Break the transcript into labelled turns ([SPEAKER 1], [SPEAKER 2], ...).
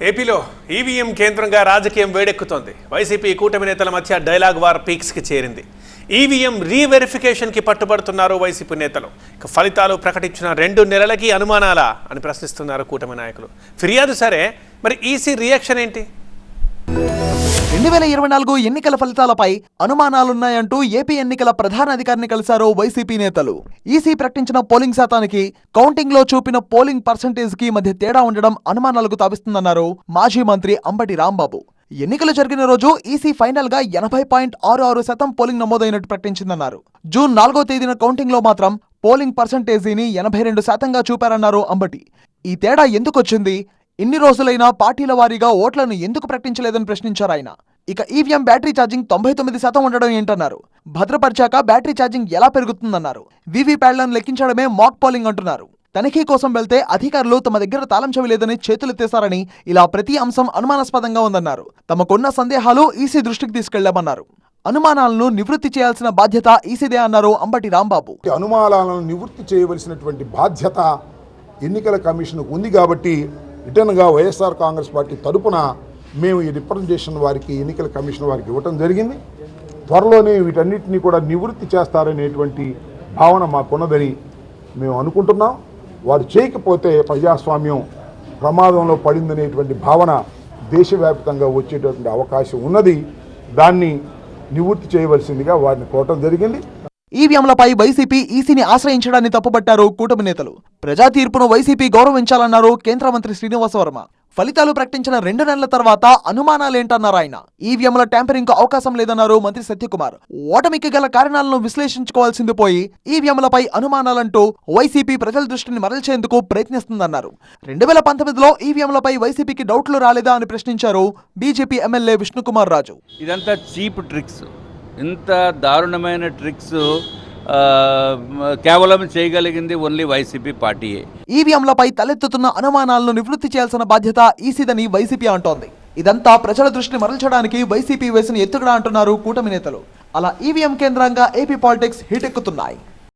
[SPEAKER 1] ఏపీలో ఈవీఎం కేంద్రంగా రాజకీయం వేడెక్కుతోంది. వైసీపీ కూటమి నేతల మధ్య డైలాగ్ వార్ పీక్స్కి చేరింది. ఈవీఎం రీవెరిఫికేషన్కి పట్టుబడుతున్నారు వైసీపీ నేతలు. ఇక ఫలితాలు ప్రకటించిన 2 నెలలకి అనుమానాలా అని ప్రశ్నిస్తున్నారు కూటమి నాయకులు. ఫిర్యాదు సరే, మరి ఈసీ రియాక్షన్ ఏంటి?
[SPEAKER 2] 2024 ఎన్నికల ఫలితాలపై అనుమానాలున్నాయంటూ ఏపీ ఎన్నికల ప్రధాన అధికారిని కలిశారు వైసీపీ నేతలు. ఈసీ ప్రకటించిన పోలింగ్ శాతానికి, కౌంటింగ్ లో చూపిన పోలింగ్ పర్సెంటేజ్ కి మధ్య తేడా ఉండడం అనుమానాలకు తావిస్తుందన్నారు మాజీ మంత్రి అంబటి రాంబాబు. ఎన్నికలు జరిగిన రోజు ఈసీ ఫైనల్ గా 80.66% పోలింగ్ నమోదైనట్టు ప్రకటించిందన్నారు. జూన్ 4వ తేదీన కౌంటింగ్ లో మాత్రం పోలింగ్ పర్సెంటేజీని 82%గా చూపారన్నారు అంబటి. ఈ తేడా ఎందుకొచ్చింది? ఇన్ని రోజులైనా పార్టీల వారీగా ఓట్లను ఎందుకు ప్రకటించలేదని ప్రశ్నించారు ఆయన. ఇక ఈవీఎం బ్యాటరీ ఛార్జింగ్ 99% ఉండడం ఏంటన్నారు. భద్రపరిచాక బ్యాటరీ ఛార్జింగ్ ఎలా పెరుగుతుందన్నారు. వీవీప్యాడ్లను లెక్కించడమే మాక్ పోలింగ్ అంటున్నారు. తనిఖీ కోసం వెళ్తే అధికారులు తమ దగ్గర తాళం చెవి లేదని చేతులెత్తేశారని, ఇలా ప్రతి అంశం అనుమానాస్పదంగా ఉందన్నారు. తమకున్న సందేహాలు ఈసీ దృష్టికి తీసుకెళ్లామన్నారు. అనుమానాలను నివృత్తి చేయాల్సిన బాధ్యత ఈసీదే అన్నారు అంబటి రాంబాబు.
[SPEAKER 3] అనుమానాలను నివృత్తి చేయవలసినటువంటి బాధ్యత ఎన్నికల కమిషన్ ఉంది కాబట్టి రిటర్న్గా వైఎస్ఆర్ కాంగ్రెస్ పార్టీ తరపున మేము ఈ రిప్రజెంటేషన్ వారికి, ఎన్నికల కమిషన్ వారికి ఇవ్వటం జరిగింది. త్వరలోనే వీటన్నిటిని కూడా నివృత్తి చేస్తారనేటువంటి భావన మాకున్నదని మేము అనుకుంటున్నాం. వారు చేయకపోతే ప్రజాస్వామ్యం ప్రమాదంలో పడిందనేటువంటి భావన దేశవ్యాప్తంగా వచ్చేటటువంటి అవకాశం ఉన్నది. దాన్ని నివృత్తి చేయవలసిందిగా వారిని కోరటం జరిగింది.
[SPEAKER 2] ఈవీఎంలపై వైసీపీ ఈసీని ఆశ్రయించడాన్ని తప్పుపట్టారు కూటమి నేతలు. ప్రజా తీర్పును వైసీపీ గౌరవించాలన్నారు కేంద్ర మంత్రి శ్రీనివాస వర్మ. ఫలితాలు ప్రకటించిన 2 నెలల తర్వాత అనుమానాలేంటన్నారు ఆయన. ఈవీఎంల ట్యాంపరింగ్ కు అవకాశం లేదన్నారు మంత్రి సత్యకుమార్. ఓటమికి గల కారణాలను విశ్లేషించుకోవాల్సింది పోయి ఈవీఎంలపై అనుమానాలంటూ వైసీపీ ప్రజల దృష్టిని మరల్చేందుకు ప్రయత్నిస్తుందన్నారు. 2019లో ఈవీఎంలపై వైసీపీకి డౌట్లు రాలేదా అని ప్రశ్నించారు బీజేపీ ఎమ్మెల్యే విష్ణుకుమార్ రాజు.
[SPEAKER 4] ఇదంతా చీప్ ట్రిక్స్. ఇంత దారుణమైన ట్రిక్స్ కేవలం చేయగలిగింది ఓన్లీ వైసీపీ పార్టీయే.
[SPEAKER 2] ఈవీఎంలపై తలెత్తుతున్న అనుమానాలను నివృత్తి చేయాల్సిన బాధ్యత ఈసీదని వైసీపీ అంటోంది. ఇదంతా ప్రజల దృష్టిని మరల్చడానికి వైసీపీ వేసిన ఎత్తుగడ అంటున్నారు కూటమి నేతలు. అలా ఈవీఎం కేంద్రంగా ఏపీ పాలిటిక్స్ హీటెక్కుతున్నాయి.